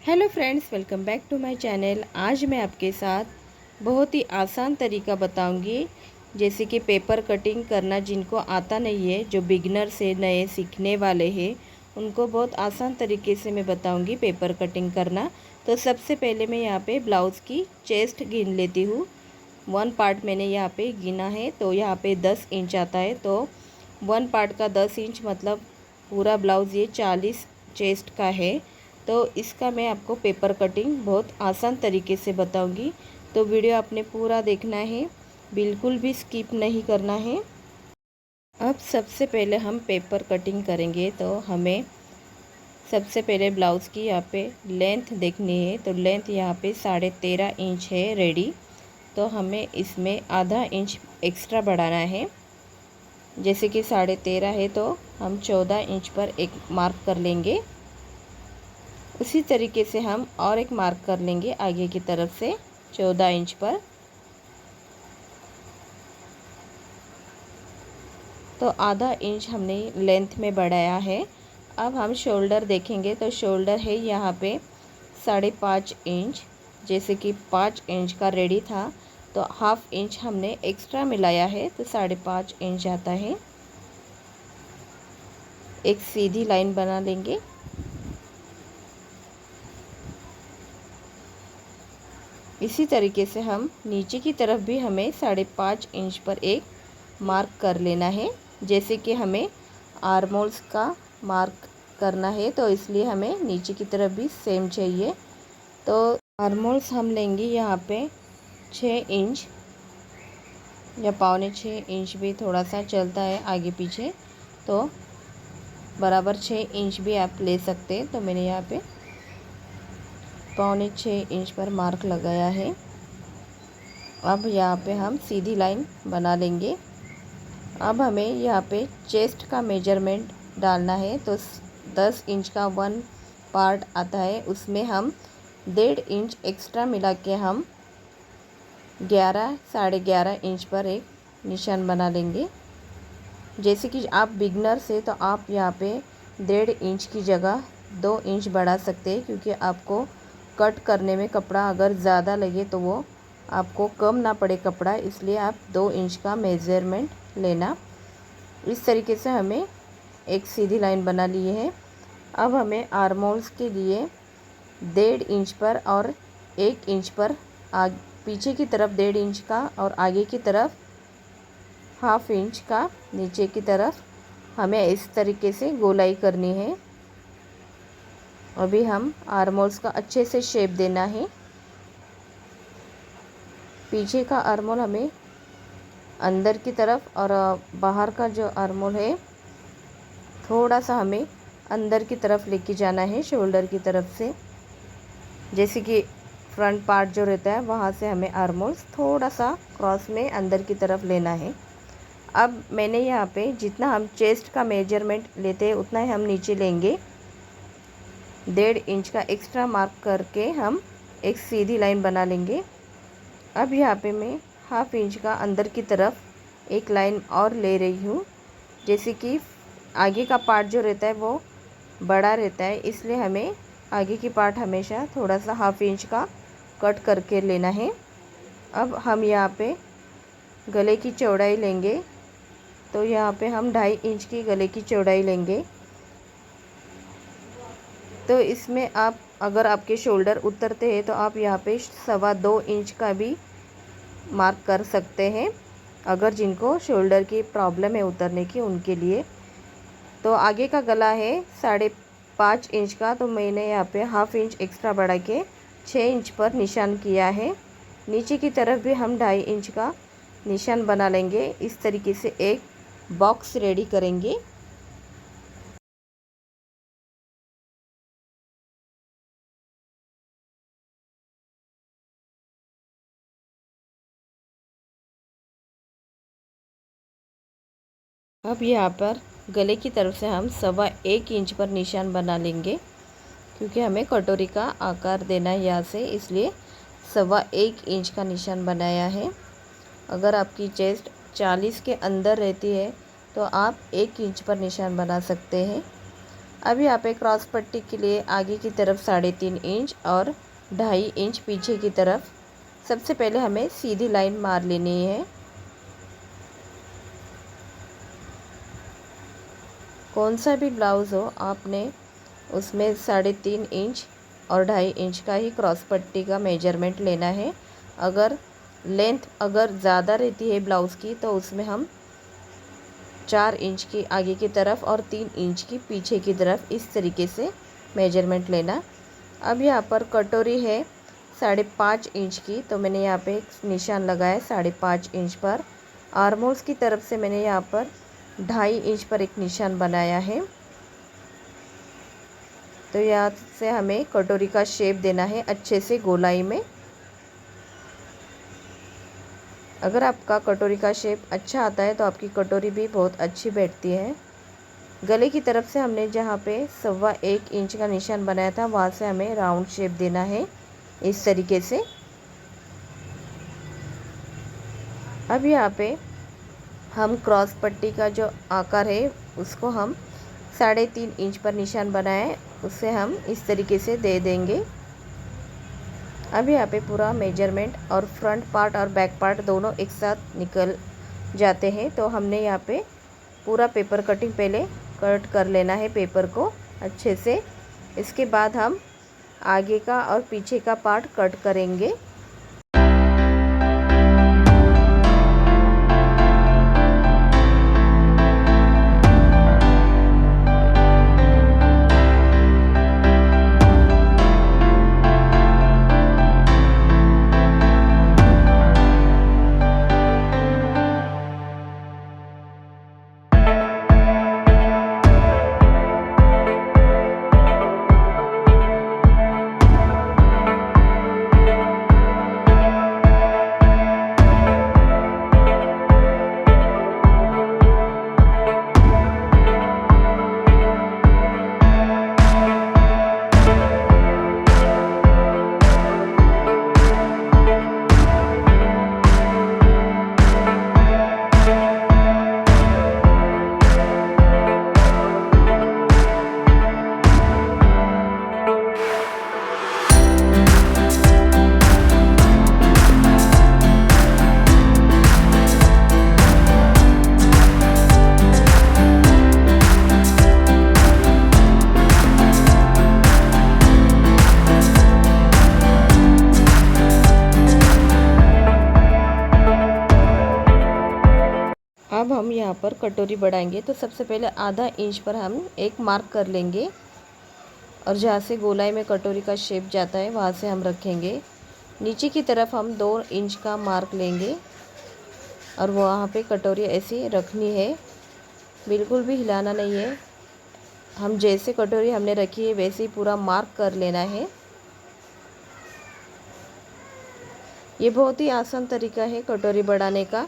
Hello friends, welcome back to my channel. आज मैं आपके साथ बहुत ही आसान तरीका बताऊंगी, जैसे कि पेपर कटिंग करना जिनको आता नहीं है, जो बिगनर से नए सीखने वाले हैं, उनको बहुत आसान तरीके से मैं बताऊंगी पेपर कटिंग करना। तो सबसे पहले मैं यहाँ पे ब्लाउज़ की चेस्ट गिन लेती हूँ। 1 पार्ट मैंने यहाँ पे गिना है, तो यहाँ पे 10 इंच आता है। तो 1 पार्ट का 10 इंच मतलब पूरा ब्लाउज़ ये 40 चेस्ट का है। तो इसका मैं आपको पेपर कटिंग बहुत आसान तरीके से बताऊंगी, तो वीडियो आपने पूरा देखना है, बिल्कुल भी स्किप नहीं करना है। अब सबसे पहले हम पेपर कटिंग करेंगे, तो हमें सबसे पहले ब्लाउज़ की यहाँ पे लेंथ देखनी है। तो लेंथ यहाँ पे 13.5 इंच है रेडी। तो हमें इसमें आधा इंच एक्स्ट्रा बढ़ाना है। जैसे कि 13.5 है, तो हम 14 इंच पर एक मार्क कर लेंगे। उसी तरीके से हम और एक मार्क कर लेंगे आगे की तरफ से 14 इंच पर। तो आधा इंच हमने लेंथ में बढ़ाया है। अब हम शोल्डर देखेंगे, तो शोल्डर है यहाँ पे 5.5 इंच। जैसे कि 5 इंच का रेडी था, तो हाफ इंच हमने एक्स्ट्रा मिलाया है, तो 5.5 इंच आता है। एक सीधी लाइन बना लेंगे। इसी तरीके से हम नीचे की तरफ भी हमें 5.5 इंच पर एक मार्क कर लेना है। जैसे कि हमें आर्मोल्स का मार्क करना है, तो इसलिए हमें नीचे की तरफ भी सेम चाहिए। तो आर्मोल्स हम लेंगे यहाँ पे 6 इंच या 6.25 इंच भी थोड़ा सा चलता है आगे पीछे, तो बराबर 6 इंच भी आप ले सकते हैं। तो मैंने यहाँ पे 6.25 इंच पर मार्क लगाया है। अब यहाँ पे हम सीधी लाइन बना लेंगे। अब हमें यहाँ पे चेस्ट का मेजरमेंट डालना है। तो 10 इंच का 1 पार्ट आता है, उसमें हम 1.5 इंच एक्स्ट्रा मिला के हम 11 इंच पर एक निशान बना लेंगे। जैसे कि आप बिगनर से, तो आप यहाँ पे 1.5 इंच की जगह 2 इंच बढ़ा सकते हैं, क्योंकि आपको कट करने में कपड़ा अगर ज़्यादा लगे तो वो आपको कम ना पड़े कपड़ा, इसलिए आप 2 इंच का मेज़रमेंट लेना। इस तरीके से हमें एक सीधी लाइन बना ली है। अब हमें आर्मोल्स के लिए 1.5 इंच पर और 1 इंच पर पीछे की तरफ 1.5 इंच का और आगे की तरफ हाफ इंच का नीचे की तरफ हमें इस तरीके से गोलाई करनी है। अभी हम आर्मोल्स का अच्छे से शेप देना है। पीछे का आर्मोल हमें अंदर की तरफ और बाहर का जो आर्मोल है थोड़ा सा हमें अंदर की तरफ लेके जाना है, शोल्डर की तरफ से। जैसे कि फ्रंट पार्ट जो रहता है वहाँ से हमें आर्मोल्स थोड़ा सा क्रॉस में अंदर की तरफ लेना है। अब मैंने यहाँ पे जितना हम चेस्ट का मेजरमेंट लेते हैं उतना ही हम नीचे लेंगे। 1.5 इंच का एक्स्ट्रा मार्क करके हम एक सीधी लाइन बना लेंगे। अब यहाँ पे मैं हाफ इंच का अंदर की तरफ एक लाइन और ले रही हूँ। जैसे कि आगे का पार्ट जो रहता है वो बड़ा रहता है, इसलिए हमें आगे की पार्ट हमेशा थोड़ा सा हाफ इंच का कट करके लेना है। अब हम यहाँ पे गले की चौड़ाई लेंगे, तो यहाँ पे हम 2.5 इंच की गले की चौड़ाई लेंगे। तो इसमें आप अगर आपके शोल्डर उतरते हैं तो आप यहाँ पे 2.25 इंच का भी मार्क कर सकते हैं, अगर जिनको शोल्डर की प्रॉब्लम है उतरने की उनके लिए। तो आगे का गला है 5.5 इंच का, तो मैंने यहाँ पे हाफ इंच एक्स्ट्रा बढ़ा के 6 इंच पर निशान किया है। नीचे की तरफ भी हम 2.5 इंच का निशान बना लेंगे। इस तरीके से एक बॉक्स रेडी करेंगे। अब यहाँ पर गले की तरफ से हम 1.25 इंच पर निशान बना लेंगे, क्योंकि हमें कटोरी का आकार देना है यहाँ से, इसलिए 1.25 इंच का निशान बनाया है। अगर आपकी चेस्ट 40 के अंदर रहती है तो आप 1 इंच पर निशान बना सकते हैं। अब यहाँ पे क्रॉस पट्टी के लिए आगे की तरफ 3.5 इंच और 2.5 इंच पीछे की तरफ सबसे पहले हमें सीधी लाइन मार लेनी है। कौन सा भी ब्लाउज़ हो आपने उसमें 3.5 इंच और 2.5 इंच का ही क्रॉस पट्टी का मेजरमेंट लेना है। अगर लेंथ ज़्यादा रहती है ब्लाउज़ की तो उसमें हम 4 इंच की आगे की तरफ और 3 इंच की पीछे की तरफ इस तरीके से मेजरमेंट लेना। अब यहाँ पर कटोरी है 5.5 इंच की, तो मैंने यहाँ पे एक निशान लगाया 5.5 इंच पर। आर्महोल्स की तरफ से मैंने यहाँ पर 2.5 इंच पर एक निशान बनाया है। तो यहाँ से हमें कटोरी का शेप देना है अच्छे से गोलाई में। अगर आपका कटोरी का शेप अच्छा आता है तो आपकी कटोरी भी बहुत अच्छी बैठती है। गले की तरफ से हमने जहाँ पे 1.25 इंच का निशान बनाया था वहाँ से हमें राउंड शेप देना है इस तरीके से। अब यहाँ पे हम क्रॉस पट्टी का जो आकार है उसको हम 3.5 इंच पर निशान बनाए, उससे हम इस तरीके से दे देंगे। अब यहाँ पे पूरा मेजरमेंट और फ्रंट पार्ट और बैक पार्ट दोनों एक साथ निकल जाते हैं। तो हमने यहाँ पे पूरा पेपर कटिंग पहले कट कर लेना है पेपर को अच्छे से। इसके बाद हम आगे का और पीछे का पार्ट कट करेंगे। अब हम यहाँ पर कटोरी बढ़ाएंगे तो सबसे पहले आधा इंच पर हम एक मार्क कर लेंगे और जहाँ से गोलाई में कटोरी का शेप जाता है वहाँ से हम रखेंगे। नीचे की तरफ हम 2 इंच का मार्क लेंगे और वहाँ पे कटोरी ऐसी रखनी है, बिल्कुल भी हिलाना नहीं है। हम जैसे कटोरी हमने रखी है वैसे ही पूरा मार्क कर लेना है। ये बहुत ही आसान तरीका है कटोरी बढ़ाने का,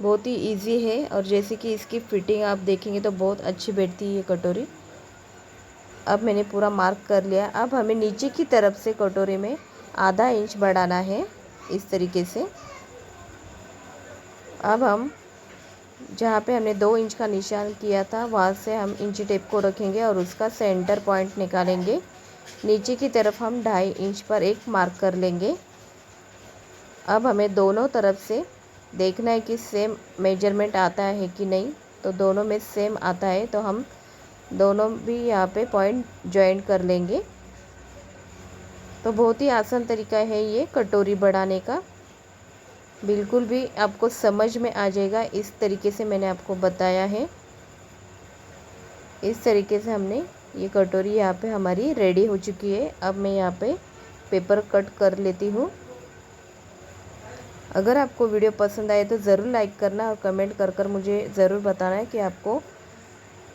बहुत ही इजी है। और जैसे कि इसकी फिटिंग आप देखेंगे तो बहुत अच्छी बैठती है ये कटोरी। अब मैंने पूरा मार्क कर लिया। अब हमें नीचे की तरफ से कटोरी में आधा इंच बढ़ाना है इस तरीके से। अब हम जहाँ पे हमने 2 इंच का निशान किया था वहाँ से हम इंची टेप को रखेंगे और उसका सेंटर पॉइंट निकालेंगे। नीचे की तरफ हम 2.5 इंच पर एक मार्क कर लेंगे। अब हमें दोनों तरफ से देखना है कि सेम मेजरमेंट आता है कि नहीं। तो दोनों में सेम आता है तो हम दोनों भी यहाँ पे पॉइंट जॉइंट कर लेंगे। तो बहुत ही आसान तरीका है ये कटोरी बढ़ाने का, बिल्कुल भी आपको समझ में आ जाएगा। इस तरीके से मैंने आपको बताया है। इस तरीके से हमने ये कटोरी यहाँ पे हमारी रेडी हो चुकी है। अब मैं यहाँ पे पेपर कट कर लेती हूँ। अगर आपको वीडियो पसंद आए तो ज़रूर लाइक करना और कमेंट कर कर मुझे ज़रूर बताना है कि आपको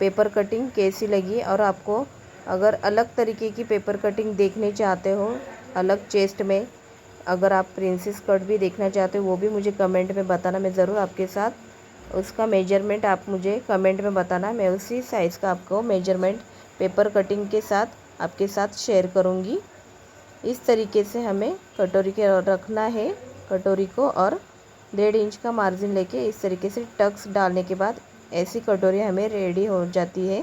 पेपर कटिंग कैसी लगी। और आपको अगर अलग तरीके की पेपर कटिंग देखने चाहते हो, अलग चेस्ट में अगर आप प्रिंसेस कट भी देखना चाहते हो वो भी मुझे कमेंट में बताना। मैं ज़रूर आपके साथ उसका मेजरमेंट आप मुझे कमेंट में बताना। मैं उसी साइज़ का आपको मेजरमेंट पेपर कटिंग के साथ आपके साथ शेयर करूँगी। इस तरीके से हमें कटोरी के रखना है कटोरी को, और 1.5 इंच का मार्जिन लेके इस तरीके से टक्स डालने के बाद ऐसी कटोरी हमें रेडी हो जाती है।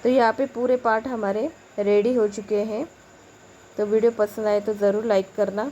तो यहाँ पे पूरे पार्ट हमारे रेडी हो चुके हैं। तो वीडियो पसंद आए तो ज़रूर लाइक करना।